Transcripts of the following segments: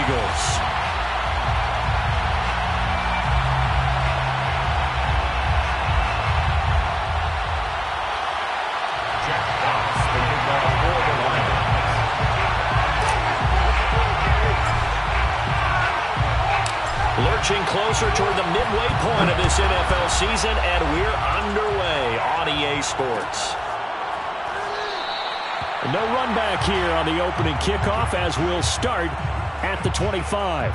Eagles. Lurching closer toward the midway point of this NFL season, and we're underway on EA Sports. No run back here on the opening kickoff as we'll start at the 25.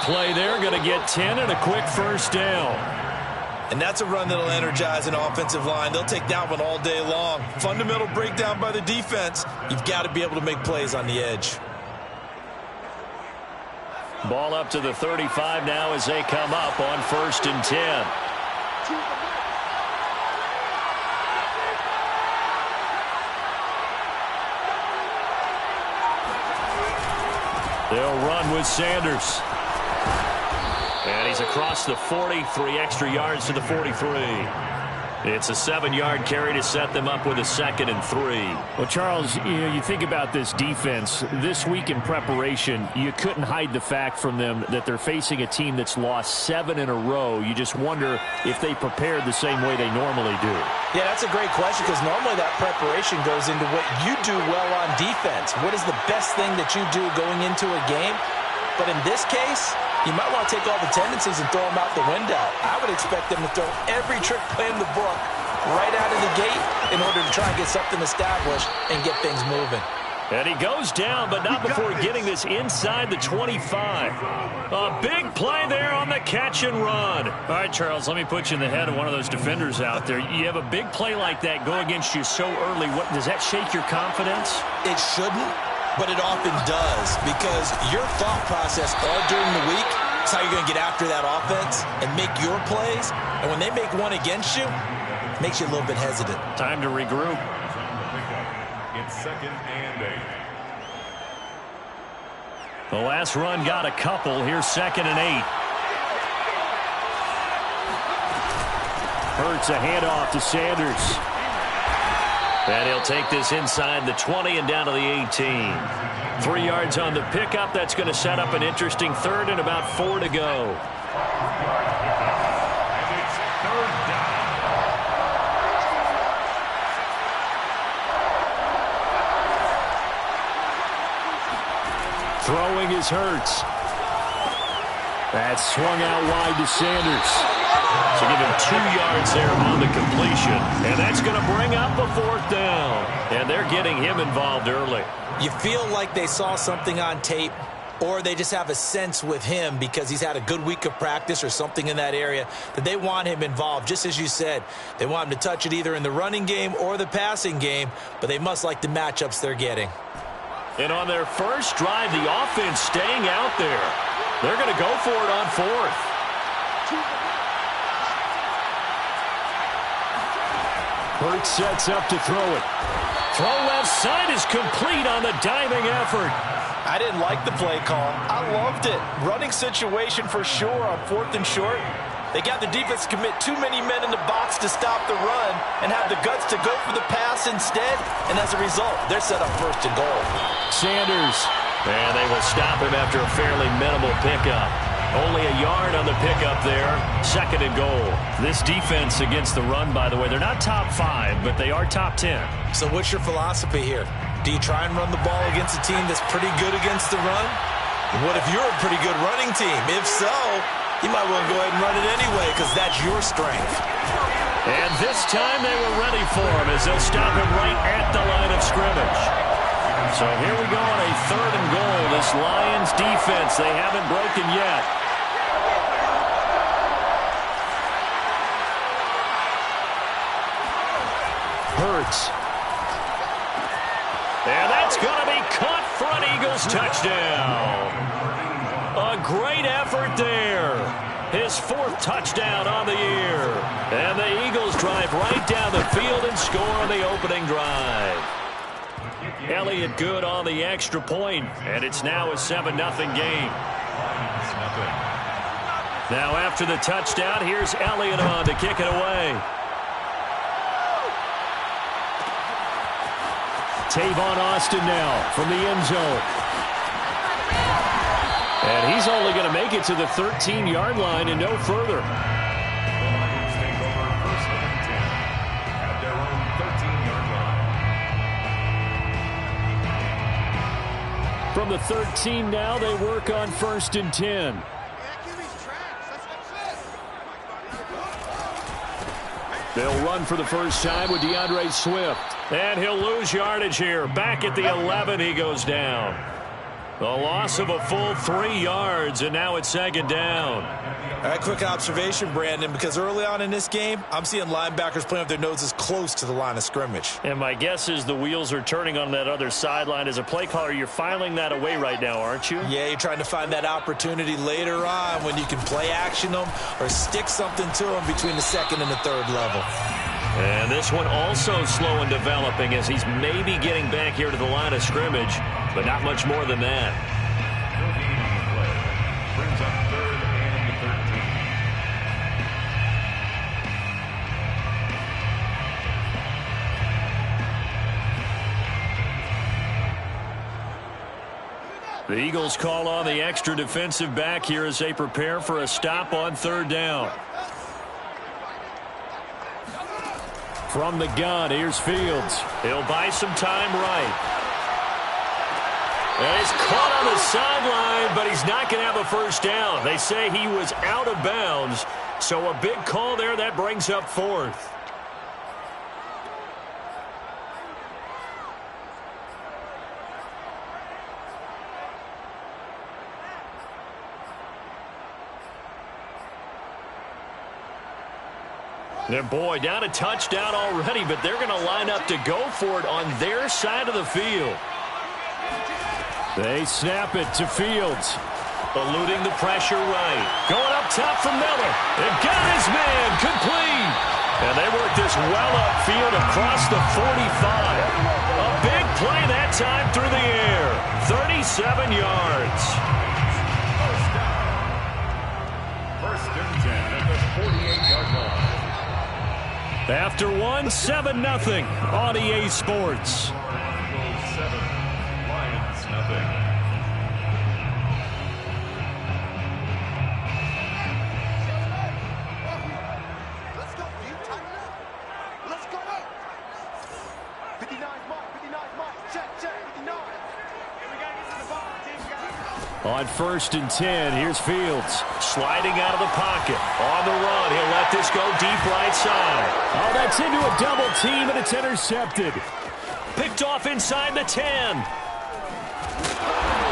Play there, going to get 10 and a quick first down. And that's a run that'll energize an offensive line. They'll take that one all day long. Fundamental breakdown by the defense. You've got to be able to make plays on the edge. Ball up to the 35 now as they come up on 1st and 10. They'll run with Sanders. And he's across the 40, 3 extra yards to the 43. It's a 7-yard carry to set them up with a 2nd and 3. Well, Charles, you think about this defense. This week in preparation, you couldn't hide the fact from them that they're facing a team that's lost 7 in a row. You just wonder if they prepared the same way they normally do. Yeah, that's a great question because normally that preparation goes into what you do well on defense. What is the best thing that you do going into a game? But in this case, you might want to take all the tendencies and throw them out the window. I would expect them to throw every trick play in the book right out of the gate in order to try and get something established and get things moving. And he goes down, but not before getting this inside the 25. A big play there on the catch and run. All right, Charles, let me put you in the head of one of those defenders out there. You have a big play like that go against you so early. What does that shake your confidence? It shouldn't, but it often does because your thought process all during the week is how you're going to get after that offense and make your plays. And when they make one against you, it makes you a little bit hesitant. Time to regroup. It's 2nd and 8. The last run got a couple. Here's 2nd and 8. Hurts a handoff to Sanders. And he'll take this inside the 20 and down to the 18. 3 yards on the pickup. That's going to set up an interesting 3rd and about 4 to go. And it's 3rd down. Throwing is Hurts. That's swung out wide to Sanders. So give him 2 yards there on the completion. And that's going to bring up a 4th down. And they're getting him involved early. You feel like they saw something on tape, or they just have a sense with him because he's had a good week of practice or something in that area that they want him involved. Just as you said, they want him to touch it either in the running game or the passing game, but they must like the matchups they're getting. And on their first drive, the offense staying out there. They're going to go for it on 4th. Hurts sets up to throw it. Throw left side is complete on the diving effort. I didn't like the play call. I loved it. Running situation for sure on 4th and short. They got the defense to commit too many men in the box to stop the run and have the guts to go for the pass instead. And as a result, they're set up 1st and goal. Sanders. And they will stop him after a fairly minimal pickup. Only a yard on the pickup there. 2nd and goal. This defense against the run, by the way, they're not top 5, but they are top 10. So what's your philosophy here? Do you try and run the ball against a team that's pretty good against the run? What if you're a pretty good running team? If so, you might want to go ahead and run it anyway because that's your strength. And this time they were ready for him as they'll stop him right at the line of scrimmage. So here we go on a 3rd and goal. This Lions defense, they haven't broken yet. Hurts. And that's going to be caught for an Eagles touchdown. A great effort there. His 4th touchdown on the year. And the Eagles drive right down the field and score on the opening drive. Elliott good on the extra point, and it's now a 7-0 game. Now after the touchdown, here's Elliott on to kick it away. Tavon Austin now from the end zone. And he's only going to make it to the 13-yard line and no further. From the 13 now, they work on 1st and 10. They'll run for the first time with DeAndre Swift. And he'll lose yardage here. Back at the 11, he goes down. The loss of a full 3 yards, and now it's 2nd down. All right, quick observation, Brandon, because early on in this game, I'm seeing linebackers playing with their noses close to the line of scrimmage. And my guess is the wheels are turning on that other sideline. As a play caller, you're filing that away right now, aren't you? Yeah, you're trying to find that opportunity later on when you can play action them or stick something to them between the 2nd and the 3rd level. And this one also slow in developing as he's maybe getting back here to the line of scrimmage, but not much more than that. Brings up 3rd and 13. The Eagles call on the extra defensive back here as they prepare for a stop on 3rd down. From the gun, here's Fields. He'll buy some time right. And he's caught on the sideline, but he's not going to have a first down. They say he was out of bounds, so a big call there. That brings up 4th. And boy, down a touchdown already, but they're going to line up to go for it on their side of the field. They snap it to Fields. Eluding the pressure right. Going up top for Miller. And got his man complete. And they work this well upfield across the 45. A big play that time through the air. 37 yards. First and 10 at the 48-yard line. After one, 7-0 on EA Sports. 7, Lions nothing. Let's go, dude. Tighten it up. Let's go. 59 mark. Check. 59. Here we gotta get to the ball, team. On 1st and 10, here's Fields. Sliding out of the pocket. On the run, he'll let this go deep right side. Oh, that's into a double team, and it's intercepted. Picked off inside the 10.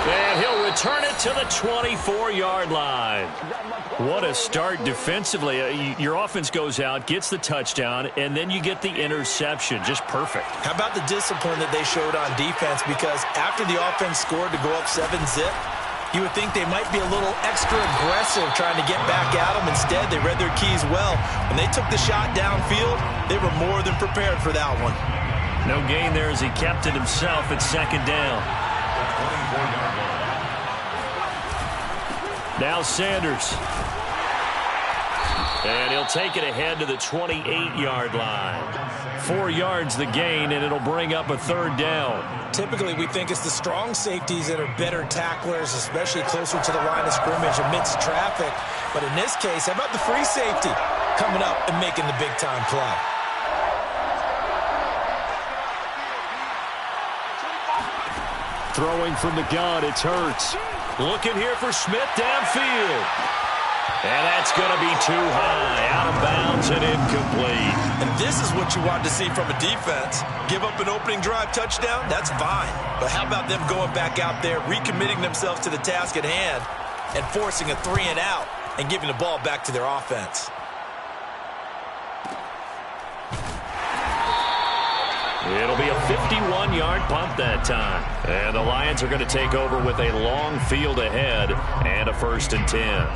And he'll return it to the 24-yard line. What a start defensively. Your offense goes out, gets the touchdown, and then you get the interception. Just perfect. How about the discipline that they showed on defense? Because after the offense scored to go up 7-zip, you would think they might be a little extra aggressive trying to get back at them. Instead, they read their keys well. When they took the shot downfield, they were more than prepared for that one. No gain there as he kept it himself at 2nd down. 24-yard line. Now Sanders. And he'll take it ahead to the 28-yard line. 4 yards the gain, and it'll bring up a 3rd down. Typically, we think it's the strong safeties that are better tacklers, especially closer to the line of scrimmage amidst traffic. But in this case, how about the free safety coming up and making the big-time play? Throwing from the gun, it's Hurts. Looking here for Smith downfield. And that's going to be too high, out of bounds and incomplete. And this is what you want to see from a defense. Give up an opening drive touchdown, that's fine. But how about them going back out there, recommitting themselves to the task at hand, and forcing a 3-and-out and giving the ball back to their offense? It'll be a 51-yard punt that time. And the Lions are going to take over with a long field ahead and a 1st and 10.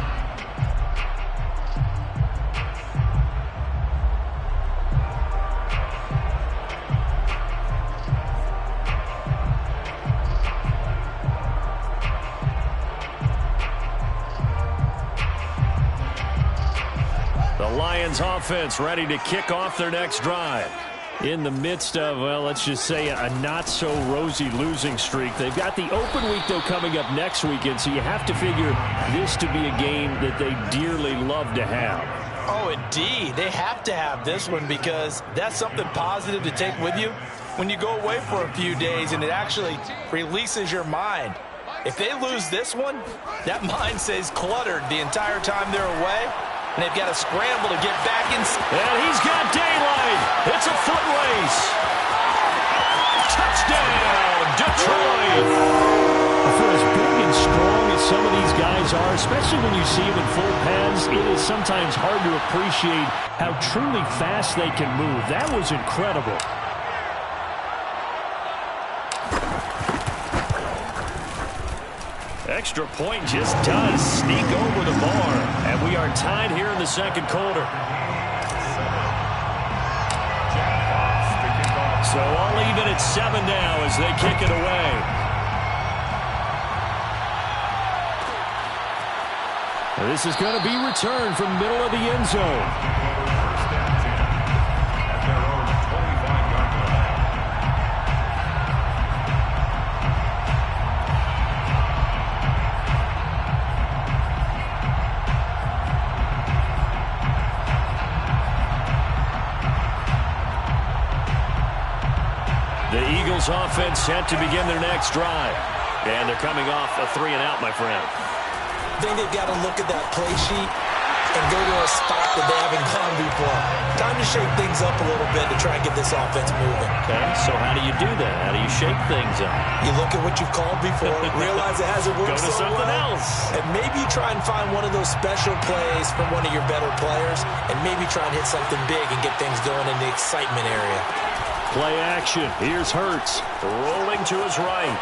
Lions offense ready to kick off their next drive. In the midst of, well, let's just say a not-so-rosy losing streak. They've got the open week, though, coming up next weekend, so you have to figure this to be a game that they dearly love to have. Oh, indeed. They have to have this one because that's something positive to take with you when you go away for a few days, and it actually releases your mind. If they lose this one, that mind stays cluttered the entire time they're away, and they've got to scramble to get back in. And he's got daylight. It's a foot race. Touchdown, Detroit. For as big and strong as some of these guys are, especially when you see them in full pads, it is sometimes hard to appreciate how truly fast they can move. That was incredible. Extra point just does sneak over the bar. And we are tied here in the second quarter. So all even at 7 now as they kick it away. This is going to be returned from the middle of the end zone. The Eagles offense set to begin their next drive. And they're coming off a 3-and-out, my friend. I think they've got to look at that play sheet and go to a spot that they haven't gone before. Time to shake things up a little bit to try and get this offense moving. Okay, so how do you do that? How do you shake things up? You look at what you've called before, realize it hasn't worked Go to so something well, else. and maybe you try and find one of those special plays from one of your better players, and maybe try and hit something big and get things going in the excitement area. Play action. Here's Hurts rolling to his right.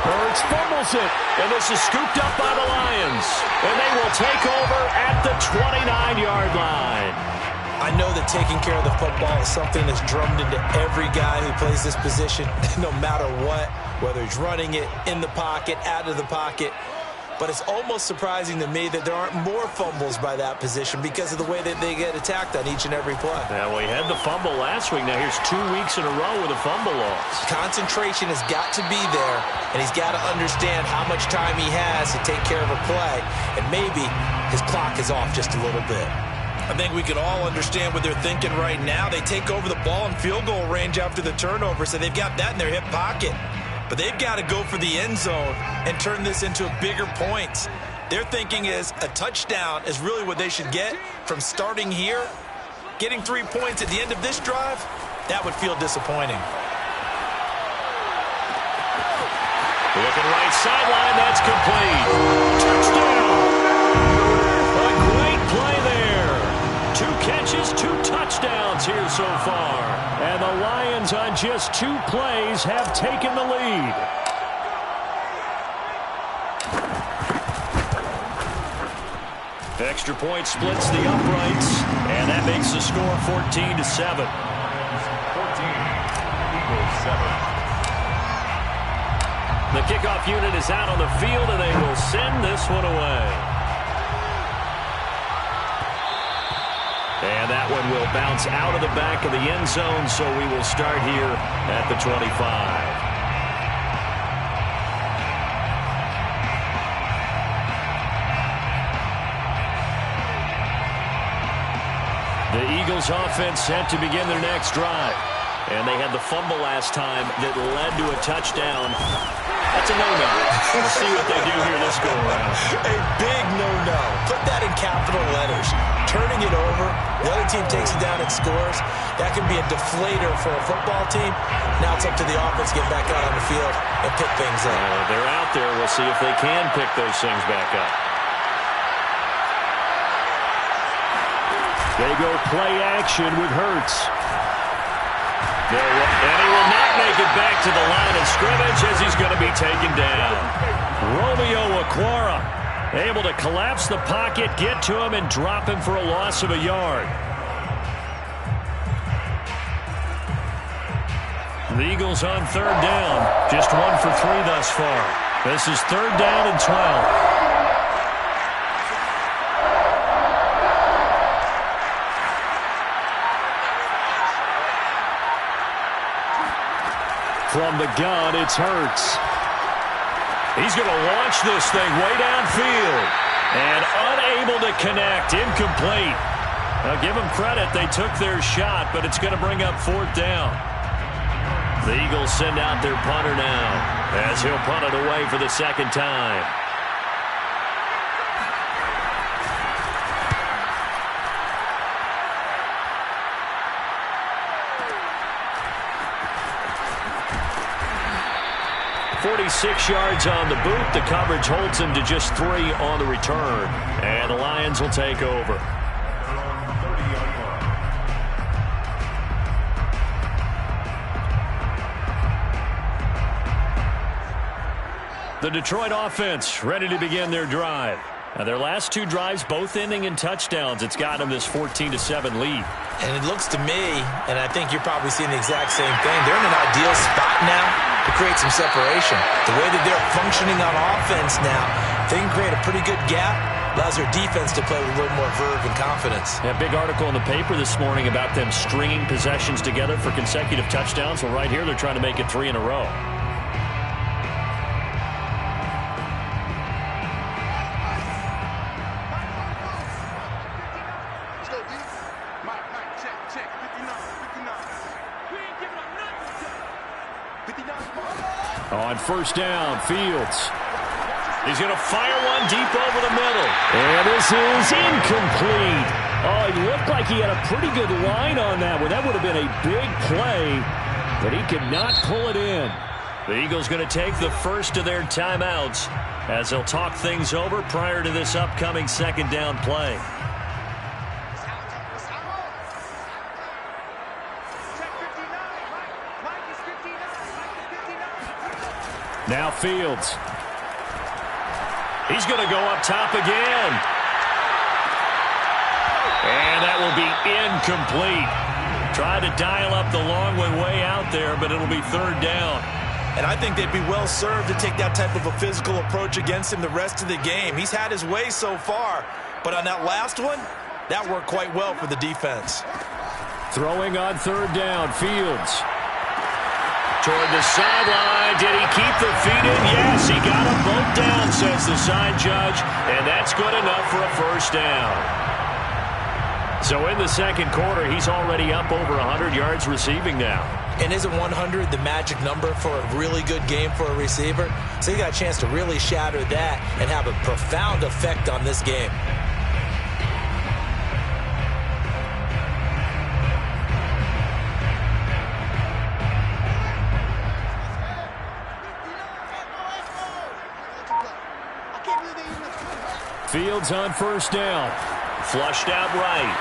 Hurts fumbles it, and this is scooped up by the Lions. And they will take over at the 29-yard line. I know that taking care of the football is something that's drummed into every guy who plays this position, no matter what, whether he's running it, in the pocket, out of the pocket. But it's almost surprising to me that there aren't more fumbles by that position because of the way that they get attacked on each and every play. Now, we had the fumble last week. Now, here's 2 weeks in a row with a fumble loss. Concentration has got to be there, and he's got to understand how much time he has to take care of a play, and maybe his clock is off just a little bit. I think we can all understand what they're thinking right now. They take over the ball in field goal range after the turnover, so they've got that in their hip pocket. But they've got to go for the end zone and turn this into bigger points. Their thinking is a touchdown is really what they should get from starting here. Getting 3 points at the end of this drive, that would feel disappointing. Looking right sideline, that's complete. Touchdown! A great play there. 2 catches, 2 touchdowns here so far. And the Lions on just 2 plays have taken the lead. Extra point splits the uprights, and that makes the score 14-7. 14, Eagles 7. The kickoff unit is out on the field, and they will send this one away. And that one will bounce out of the back of the end zone, so we will start here at the 25. The Eagles offense set to begin their next drive. And they had the fumble last time that led to a touchdown. That's a no-no. We'll see what they do here this go-around. A big no-no. Put that in capital letters. Turning it over, the other team takes it down and scores. That can be a deflator for a football team. Now it's up to the offense to get back out on the field and pick things up. They're out there. We'll see if they can pick those things back up. They go play action with Hurts. And he will not make it back to the line of scrimmage as he's going to be taken down. Romeo Okwara able to collapse the pocket, get to him, and drop him for a loss of a yard. The Eagles on 3rd down. Just 1 for 3 thus far. This is 3rd down and 12. From the gun, it's Hurts. He's going to launch this thing way downfield. And unable to connect. Incomplete. Now, give them credit. They took their shot, but it's going to bring up 4th down. The Eagles send out their punter now as he'll punt it away for the second time. "46 yards on the boot. The coverage holds him to just 3 on the return. And the Lions will take over. The Detroit offense ready to begin their drive. Now, their last 2 drives, both ending in touchdowns. It's got them this 14-7 lead. And it looks to me, and I think you're probably seeing the exact same thing, they're in an ideal spot now to create some separation. The way that they're functioning on offense now, they can create a pretty good gap. Allows their defense to play with a little more verve and confidence. A big article in the paper this morning about them stringing possessions together for consecutive touchdowns. Well, right here, they're trying to make it 3 in a row. On 1st down, Fields. He's going to fire one deep over the middle. And this is incomplete. Oh, he looked like he had a pretty good line on that one. That would have been a big play, but he could not pull it in. The Eagles going to take the first of their timeouts as they'll talk things over prior to this upcoming 2nd down play. Now Fields. He's going to go up top again. And that will be incomplete. Tried to dial up the long way out there, but it'll be 3rd down. And I think they'd be well served to take that type of a physical approach against him the rest of the game. He's had his way so far, but on that last one, that worked quite well for the defense. Throwing on 3rd down, Fields. Toward the sideline. Did he keep the feet in? Yes, he got them both down, says the side judge. And that's good enough for a 1st down. So in the 2nd quarter, he's already up over 100 yards receiving now. And isn't 100 the magic number for a really good game for a receiver? So he got a chance to really shatter that and have a profound effect on this game. Fields on 1st down. Flushed out right.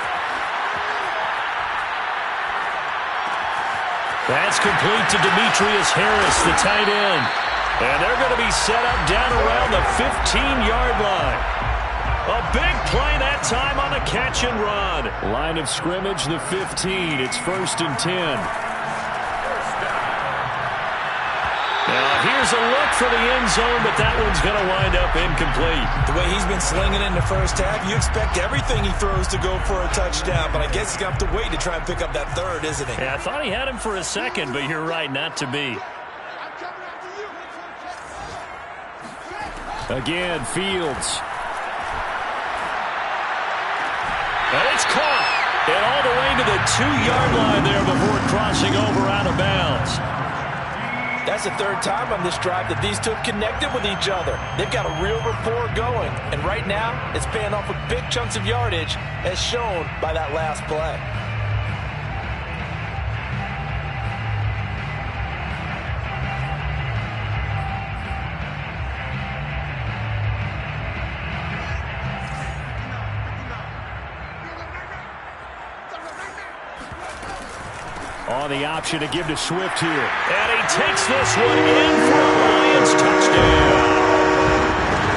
That's complete to Demetrius Harris, the tight end. And they're going to be set up down around the 15-yard line. A big play that time on a catch and run. Line of scrimmage, the 15. It's 1st and 10. Now, here's a look for the end zone, but that one's going to wind up incomplete. The way he's been slinging in the first half, you expect everything he throws to go for a touchdown, but I guess he's going to have to wait to try and pick up that 3rd, isn't he? Yeah, I thought he had him for a second, but you're right, not to be. Again, Fields. And it's caught. And all the way to the 2-yard line there before crossing over out of bounds. That's the 3rd time on this drive that these two have connected with each other. They've got a real rapport going. And right now, it's paying off with big chunks of yardage, as shown by that last play. On the option to give to Swift here. And he takes this one in for a Lions touchdown.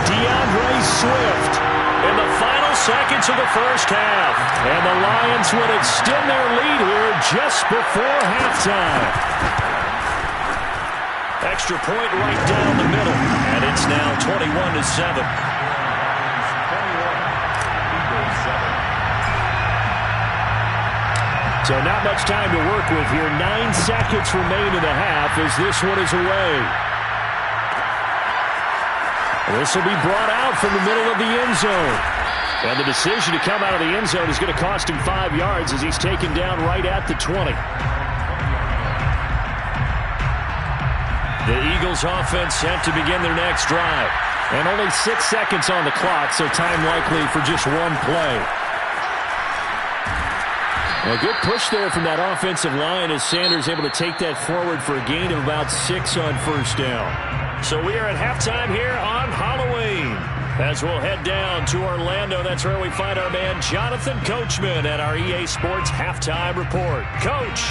DeAndre Swift In the final seconds of the first half. And the Lions would extend their lead here just before halftime. Extra point right down the middle. And it's now 21-7. So not much time to work with here. 9 seconds remain in the half as this one is away. This will be brought out from the middle of the end zone. And the decision to come out of the end zone is going to cost him 5 yards as he's taken down right at the 20. The Eagles offense set to begin their next drive. And only 6 seconds on the clock, so time likely for just one play. A good push there from that offensive line as Sanders able to take that forward for a gain of about 6 on first down. So we are at halftime here on Halloween. As we'll head down to Orlando, that's where we find our man Jonathan Coachman at our EA Sports Halftime Report. Coach.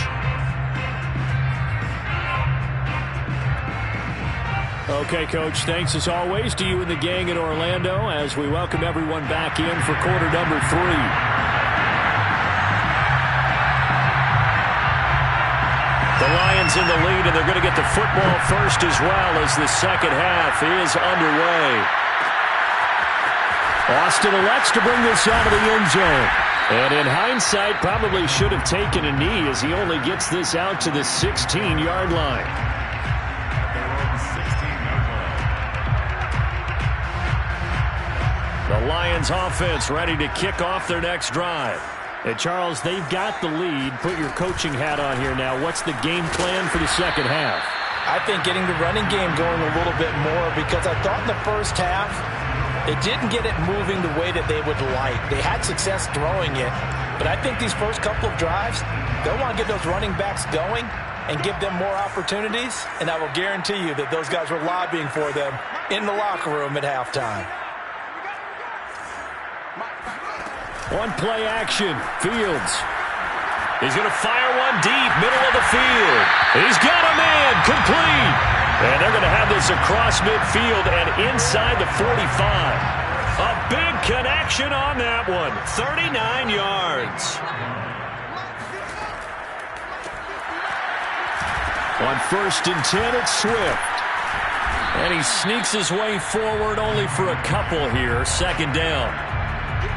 Okay, Coach, thanks as always to you and the gang in Orlando as we welcome everyone back in for quarter number 3. The Lions in the lead, and they're going to get the football first as well as the second half is underway. Austin elects to bring this out of the end zone. And in hindsight, probably should have taken a knee as he only gets this out to the 16-yard line. The Lions offense ready to kick off their next drive. And Charles, they've got the lead. Put your coaching hat on here now. What's the game plan for the second half? I think getting the running game going a little bit more because I thought in the first half they didn't get it moving the way that they would like. They had success throwing it, but I think these first couple of drives, they'll want to get those running backs going and give them more opportunities, and I will guarantee you that those guys were lobbying for them in the locker room at halftime. One play action. Fields. He's going to fire one deep, middle of the field. He's got a man, complete. And they're going to have this across midfield and inside the 45. A big connection on that one. 39 yards. On 1st and 10, it's Swift. And he sneaks his way forward only for a couple here. Second down.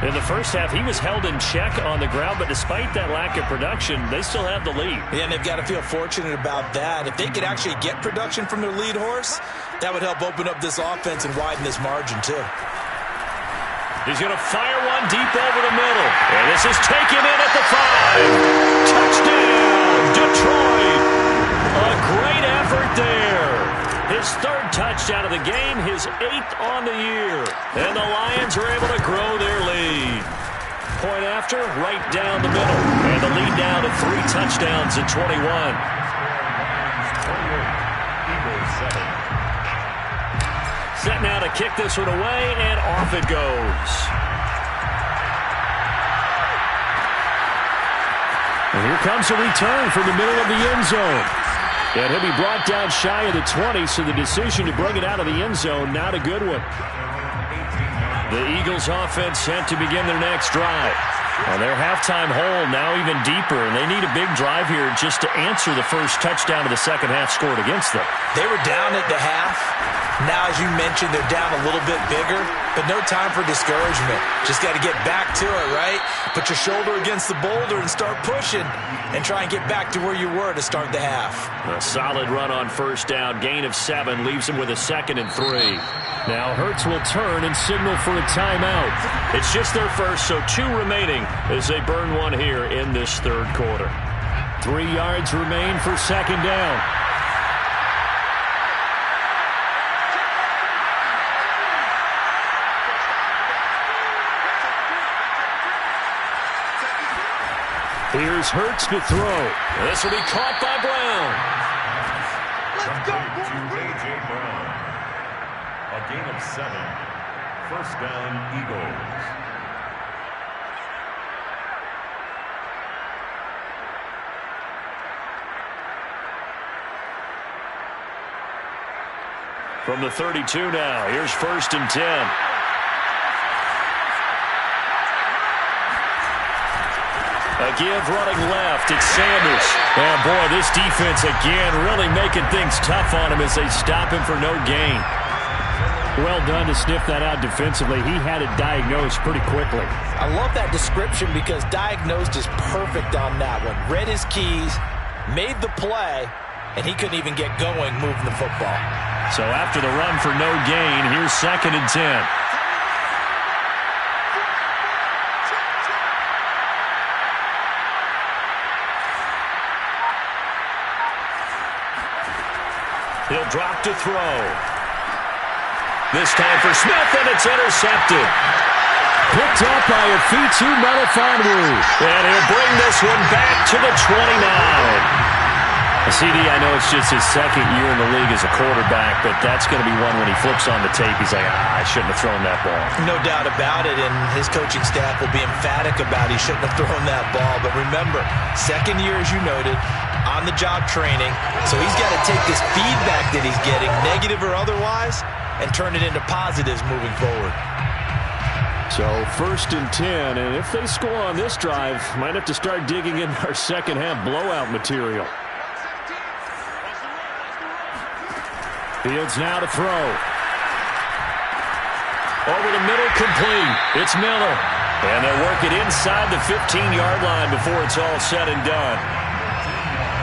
In the first half, he was held in check on the ground, but despite that lack of production, they still have the lead. Yeah, and they've got to feel fortunate about that. If they could actually get production from their lead horse, that would help open up this offense and widen this margin, too. He's going to fire one deep over the middle. And this is taken in at the 5. Touchdown, Detroit. A great effort there. His 3rd touchdown of the game, his 8th on the year. And the Lions are able to grow their lead. Point after, right down the middle. And the lead down to 3 touchdowns at 21. Set now to kick this one away, and off it goes. And here comes a return from the middle of the end zone. And he'll be brought down shy of the 20, so the decision to bring it out of the end zone, not a good one. The Eagles offense set to begin their next drive. And their halftime hole now even deeper, and they need a big drive here just to answer the first touchdown of the second half scored against them. They were down at the half. Now, as you mentioned, they're down a little bit bigger, but no time for discouragement. Just got to get back to it, right? Put your shoulder against the boulder and start pushing and try and get back to where you were to start the half. A solid run on first down. Gain of 7 leaves him with a 2nd and 3. Now Hurts will turn and signal for a timeout. It's just their first, so 2 remaining as they burn one here in this 3rd quarter. 3 yards remain for second down. Here's Hurts to throw. This will be caught by Brown. Let's go, A.J. Brown. A gain of 7. First down, Eagles. From the 32 now, here's 1st and 10. A give running left. It's Sanders. Oh, boy, this defense again really making things tough on him as they stop him for no gain. Well done to sniff that out defensively. He had it diagnosed pretty quickly. I love that description because diagnosed is perfect on that one. Read his keys, made the play, and he couldn't even get going moving the football. So after the run for no gain, here's 2nd and 10. He'll drop to throw. This time for Smith, and it's intercepted. Picked up by a Fitu Melifonwu. And he'll bring this one back to the 29. CD, I know it's just his 2nd year in the league as a quarterback, but that's going to be one when he flips on the tape. He's like, I shouldn't have thrown that ball. No doubt about it, and his coaching staff will be emphatic about he shouldn't have thrown that ball. But remember, 2nd year, as you noted, on-the-job training. So he's got to take this feedback that he's getting, negative or otherwise, and turn it into positives moving forward. So 1st and 10, and if they score on this drive, might have to start digging in our second-half blowout material. Fields now to throw. Over the middle, complete. It's Miller. And they'll work it inside the 15-yard line before it's all said and done.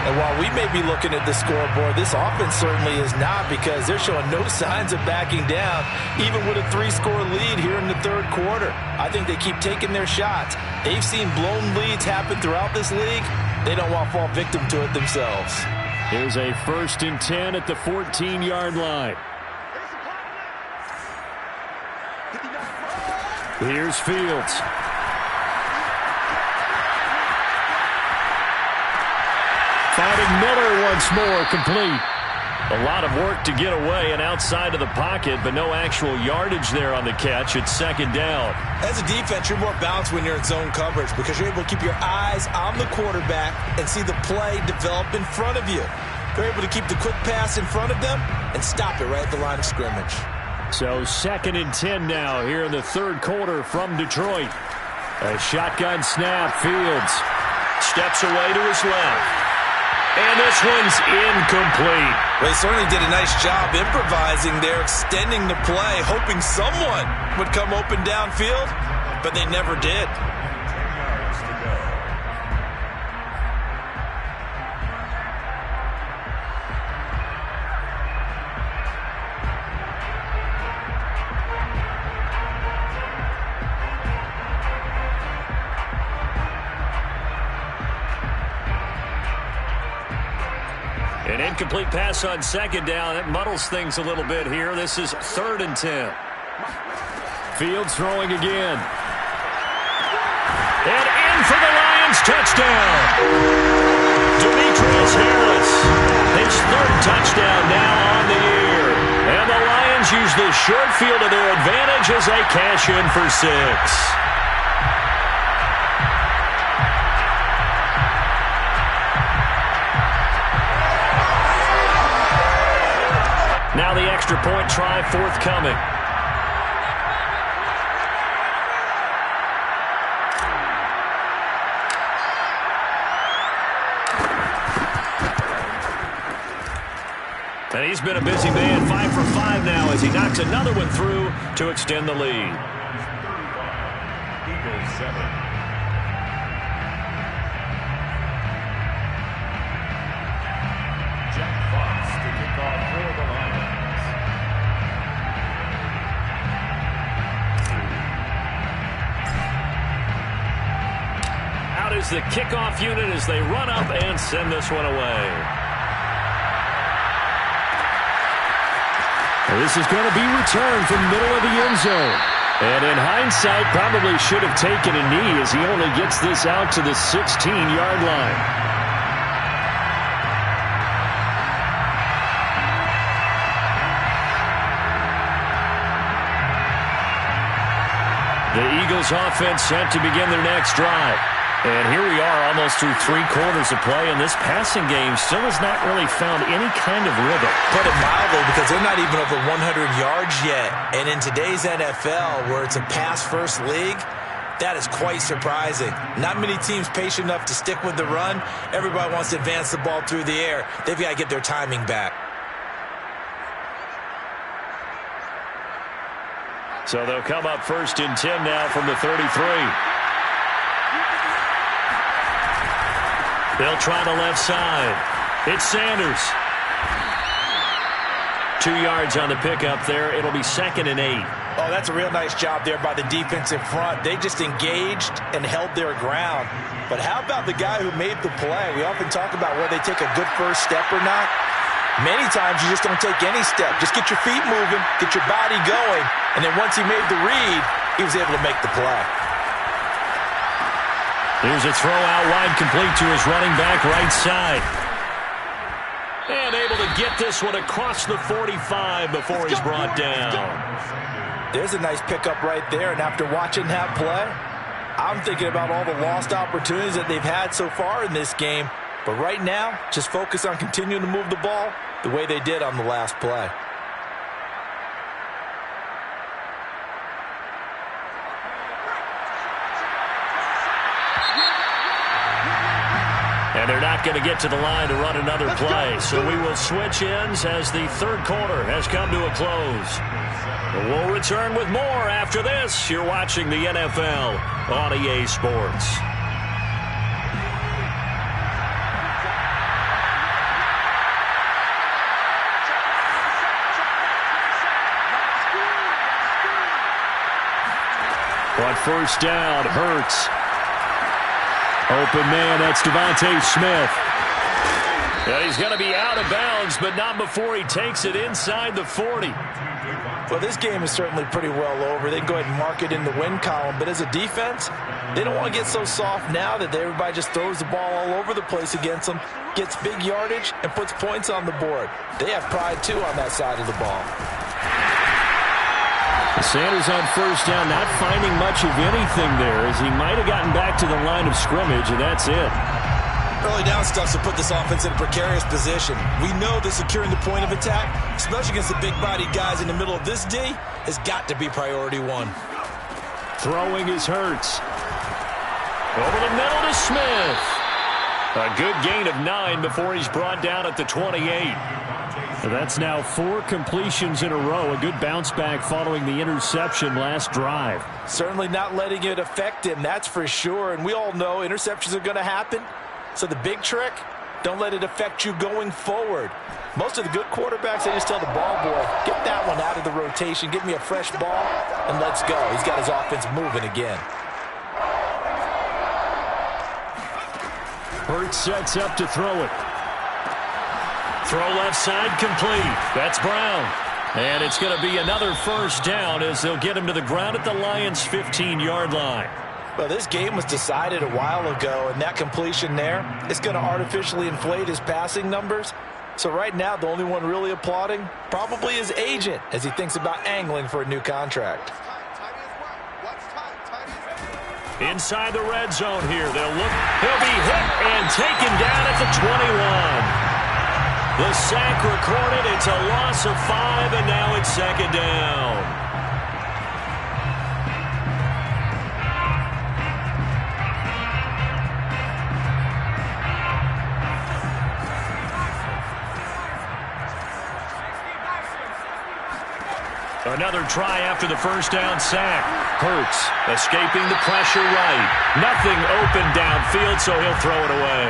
And while we may be looking at the scoreboard, this offense certainly is not, because they're showing no signs of backing down, even with a 3-score lead here in the 3rd quarter. I think they keep taking their shots. They've seen blown leads happen throughout this league. They don't want to fall victim to it themselves. Here's a 1st and 10 at the 14-yard line. Here's Fields. Finding Miller once more, complete. A lot of work to get away and outside of the pocket, but no actual yardage there on the catch. It's 2nd down. As a defense, you're more balanced when you're in zone coverage because you're able to keep your eyes on the quarterback and see the play develop in front of you. They're able to keep the quick pass in front of them and stop it right at the line of scrimmage. So 2nd and 10 now here in the 3rd quarter from Detroit. A shotgun snap. Fields steps away to his left. And this one's incomplete. Well, he certainly did a nice job improvising there, extending the play, hoping someone would come open downfield, but they never did. An incomplete pass on 2nd down. That muddles things a little bit here. This is 3rd and 10. Fields throwing again. And in for the Lions touchdown. Demetrius Harris. His 3rd touchdown now on the year. And the Lions use the short field to their advantage as they cash in for 6. Now the extra point try forthcoming. And he's been a busy man, 5 for 5 now as he knocks another one through to extend the lead. Eagles 7. Jack Fox to kick off for the Lions. Out is the kickoff unit as they run up and send this one away. This is going to be returned from the middle of the end zone. And in hindsight, probably should have taken a knee as he only gets this out to the 16-yard line. The Eagles offense set to begin their next drive. And here we are almost through 3 quarters of play, and this passing game still has not really found any kind of rhythm. Put it mildly, because they're not even over 100 yards yet. And in today's NFL, where it's a pass-first league, that is quite surprising. Not many teams patient enough to stick with the run. Everybody wants to advance the ball through the air. They've got to get their timing back. So they'll come up 1st and 10 now from the 33. They'll try the left side. It's Sanders. 2 yards on the pickup there. It'll be 2nd and 8. Oh, that's a real nice job there by the defense in front. They just engaged and held their ground. But how about the guy who made the play? We often talk about whether they take a good first step or not. Many times you just don't take any step. Just get your feet moving, get your body going, and then once he made the read, he was able to make the play. Here's a throw out wide, complete to his running back right side. And able to get this one across the 45 before he's brought down. There's a nice pickup right there, and after watching that play, I'm thinking about all the lost opportunities that they've had so far in this game. But right now, just focus on continuing to move the ball the way they did on the last play. And they're not going to get to the line to run another play. So we will switch ends as the third quarter has come to a close. We'll return with more after this. You're watching the NFL on EA Sports. On 1st down, Hurts. Open man, that's Devontae Smith. And he's going to be out of bounds, but not before he takes it inside the 40. Well, this game is certainly pretty well over. They can go ahead and mark it in the win column. But as a defense, they don't want to get so soft now that everybody just throws the ball all over the place against them, gets big yardage, and puts points on the board. They have pride, too, on that side of the ball. Sanders on 1st down, not finding much of anything there, as he might have gotten back to the line of scrimmage, and that's it. Early down stuff to put this offense in a precarious position. We know that securing the point of attack, especially against the big-bodied guys in the middle of this D, has got to be priority one. Throwing is Hurts. Over the middle to Smith. A good gain of 9 before he's brought down at the 28. That's now 4 completions in a row. A good bounce back following the interception last drive. Certainly not letting it affect him, that's for sure. And we all know interceptions are going to happen. So the big trick, don't let it affect you going forward. Most of the good quarterbacks, they just tell the ball boy, get that one out of the rotation, give me a fresh ball, and let's go. He's got his offense moving again. Hurts sets up to throw it. Throw left side complete. That's Brown. And it's going to be another 1st down as they'll get him to the ground at the Lions' 15-yard line. Well, this game was decided a while ago, and that completion there is going to artificially inflate his passing numbers. So right now, the only one really applauding probably his agent as he thinks about angling for a new contract. Inside the red zone here. They'll look. He'll be hit and taken down at the 21. The sack recorded. It's a loss of 5, and now it's 2nd down. Another try after the 1st down sack. Hurts escaping the pressure right. Nothing open downfield, so he'll throw it away.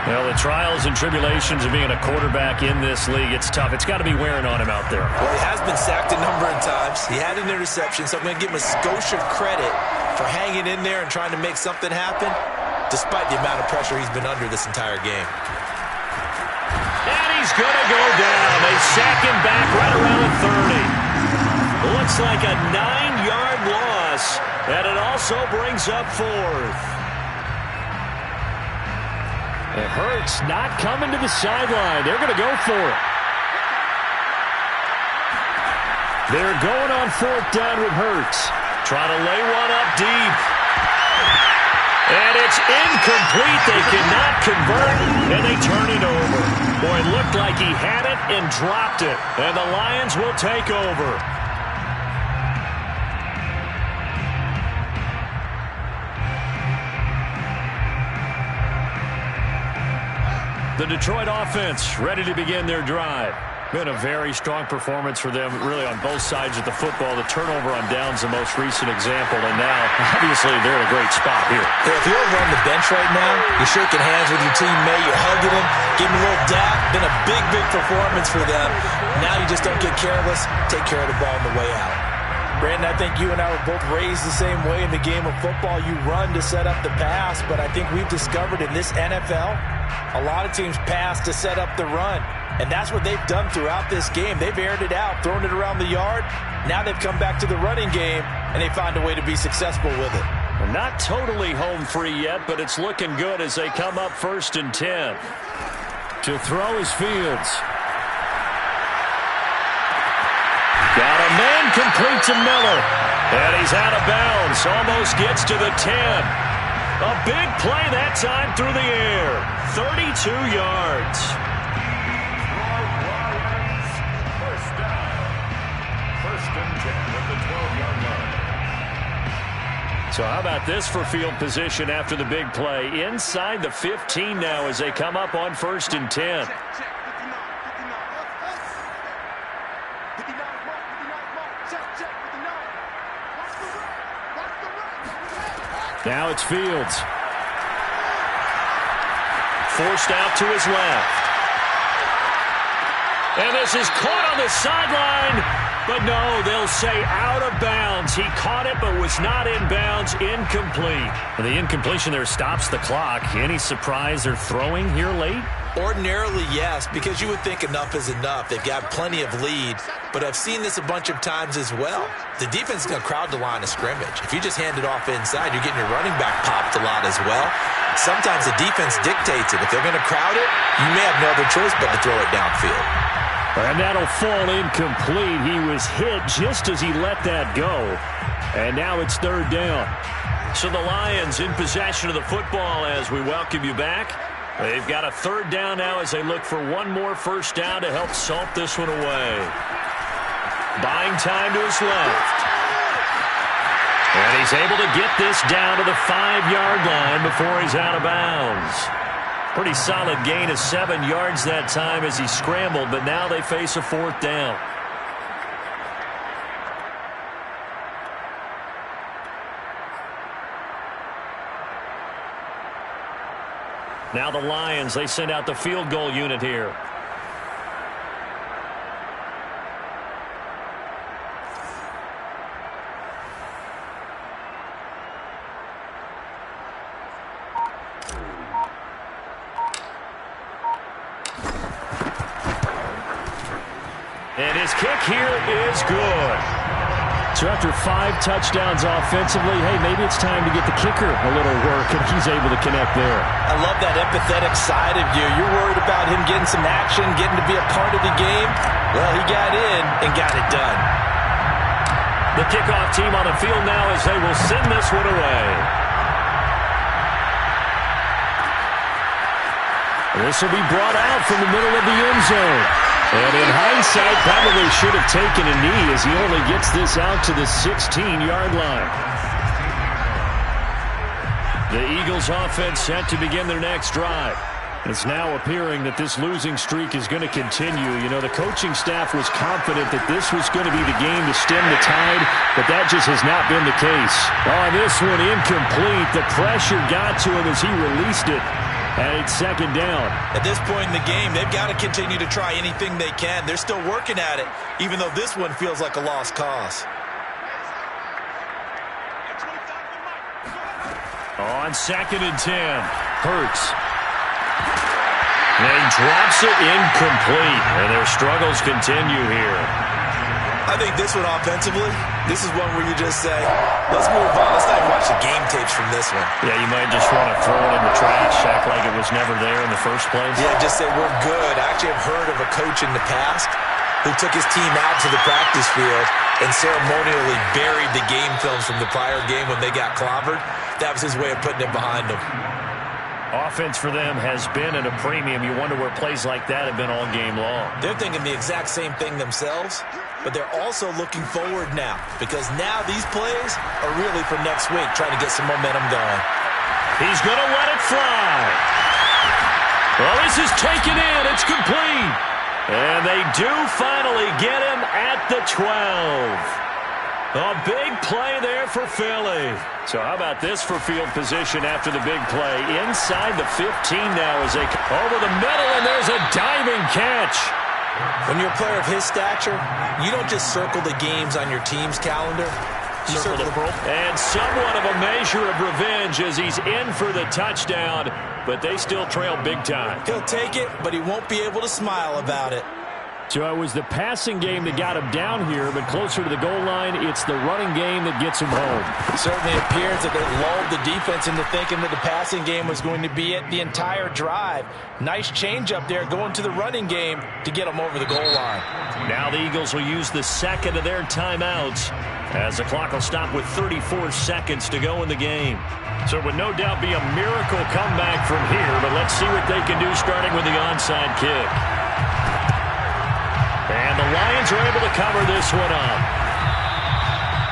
Well, the trials and tribulations of being a quarterback in this league, it's tough. It's got to be wearing on him out there. Well, he has been sacked a number of times. He had an interception, so I'm going to give him a skosh of credit for hanging in there and trying to make something happen, despite the amount of pressure he's been under this entire game. And he's going to go down. They sack him back right around the 30. Looks like a 9-yard loss, and it also brings up 4th. It hurts not coming to the sideline. They're going to go for it. They're going on 4th down with Hurts. Trying to lay one up deep. And it's incomplete. They cannot convert, and they turn it over. Boy, it looked like he had it and dropped it, and the Lions will take over. The Detroit offense ready to begin their drive. Been a very strong performance for them, really, on both sides of the football. The turnover on downs, the most recent example, and now, obviously, they're in a great spot here. Yeah, if you're over on the bench right now, you're shaking hands with your teammate, you're hugging him, giving him a little dap. Been a big, big performance for them. Now you just don't get careless. Take care of the ball on the way out. Brandon, I think you and I were both raised the same way in the game of football. You run to set up the pass, but I think we've discovered in this NFL, a lot of teams pass to set up the run. And that's what they've done throughout this game. They've aired it out, thrown it around the yard. Now they've come back to the running game, and they find a way to be successful with it. Well, not totally home free yet, but it's looking good as they come up 1st and 10. To throw is Fields. Got a man complete to Miller. And he's out of bounds. Almost gets to the 10. A big play that time through the air. 32 yards. So how about this for field position after the big play? Inside the 15 now as they come up on 1st and 10. Now it's Fields. Forced out to his left. And this is caught on the sideline. But no, they'll say out of bounds. He caught it but was not in bounds. Incomplete. And the incompletion there stops the clock. Any surprise they're throwing here late? Ordinarily, yes, because you would think enough is enough. They've got plenty of lead, but I've seen this a bunch of times as well. The defense is going to crowd the line of scrimmage. If you just hand it off inside, you're getting your running back popped a lot as well. Sometimes the defense dictates it. If they're going to crowd it, you may have no other choice but to throw it downfield. And that'll fall incomplete. He was hit just as he let that go. And now it's 3rd down. So the Lions in possession of the football as we welcome you back. They've got a 3rd down now as they look for one more 1st down to help salt this one away. Buying time to his left. And he's able to get this down to the 5-yard line before he's out of bounds. Pretty solid gain of 7 yards that time as he scrambled, but now they face a 4th down. Now the Lions, they send out the field goal unit here. And his kick here is good. So after 5 touchdowns offensively, hey, maybe it's time to get the kicker a little work, and he's able to connect there. I love that empathetic side of you. You're worried about him getting some action, getting to be a part of the game. Well, he got in and got it done. The kickoff team on the field now as they will send this one away. This will be brought out from the middle of the end zone. And in hindsight, probably should have taken a knee as he only gets this out to the 16-yard line. The Eagles offense set to begin their next drive. It's now appearing that this losing streak is going to continue. You know, the coaching staff was confident that this was going to be the game to stem the tide, but that just has not been the case. On this one, incomplete. The pressure got to him as he released it. And it's 2nd down. At this point in the game, they've got to continue to try anything they can. They're still working at it, even though this one feels like a lost cause. On 2nd and 10, Hurts. And he drops it incomplete. And their struggles continue here. I think this one offensively, this is one where you just say, let's move on. Let's not even watch the game tapes from this one. Yeah, you might just want to throw it in the trash, act like it was never there in the first place. Yeah, just say we're good. I actually have heard of a coach in the past who took his team out to the practice field and ceremonially buried the game films from the prior game when they got clobbered. That was his way of putting it behind them. Offense for them has been at a premium. You wonder where plays like that have been all game long. They're thinking the exact same thing themselves, but they're also looking forward now because now these plays are really for next week, trying to get some momentum going. He's going to let it fly. Well, this is taken in. It's complete. And they do finally get him at the 12. A big play there for Philly. So how about this for field position after the big play? Inside the 15 now as they over the middle, and there's a diving catch. When you're a player of his stature, you don't just circle the games on your team's calendar. You circle the world. And somewhat of a measure of revenge as he's in for the touchdown, but they still trail big time. He'll take it, but he won't be able to smile about it. So it was the passing game that got him down here, but closer to the goal line, it's the running game that gets him home. It certainly appears that they lulled the defense into thinking that the passing game was going to be it the entire drive. Nice change up there going to the running game to get them over the goal line. Now the Eagles will use the second of their timeouts as the clock will stop with 34 seconds to go in the game. So it would no doubt be a miracle comeback from here, but let's see what they can do starting with the onside kick. And the Lions are able to cover this one up.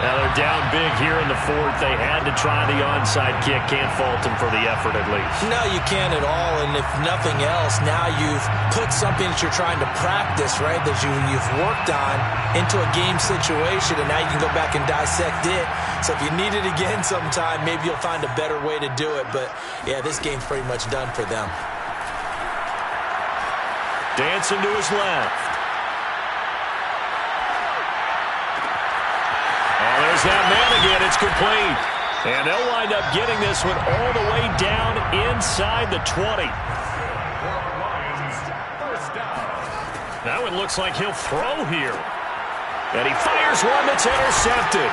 Now they're down big here in the fourth. They had to try the onside kick. Can't fault them for the effort at least. No, you can't at all. And if nothing else, now you've put something that you're trying to practice, right, that you've worked on into a game situation, and now you can go back and dissect it. So if you need it again sometime, maybe you'll find a better way to do it. But, yeah, this game's pretty much done for them. Dancing to his left. There's that man again. It's complete. And they'll wind up getting this one all the way down inside the 20. That one looks like he'll throw here. And he fires one that's intercepted.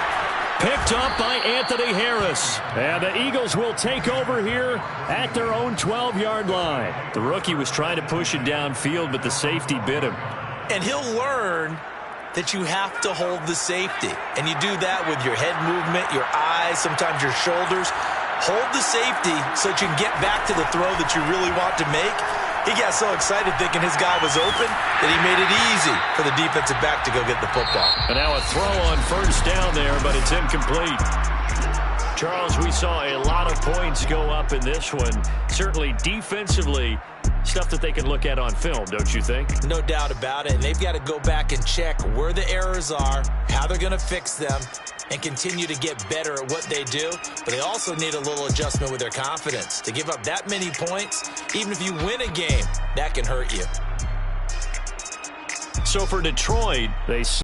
Picked up by Anthony Harris. And the Eagles will take over here at their own 12-yard line. The rookie was trying to push it downfield, but the safety bit him. And he'll learn that you have to hold the safety. And you do that with your head movement, your eyes, sometimes your shoulders. Hold the safety so that you can get back to the throw that you really want to make. He got so excited thinking his guy was open that he made it easy for the defensive back to go get the football. And now a throw on first down there, but it's incomplete. Charles, we saw a lot of points go up in this one. Certainly defensively, stuff that they can look at on film, don't you think? No doubt about it. And they've got to go back and check where the errors are, how they're going to fix them, and continue to get better at what they do. But they also need a little adjustment with their confidence. To give up that many points, even if you win a game, that can hurt you. So for Detroit, they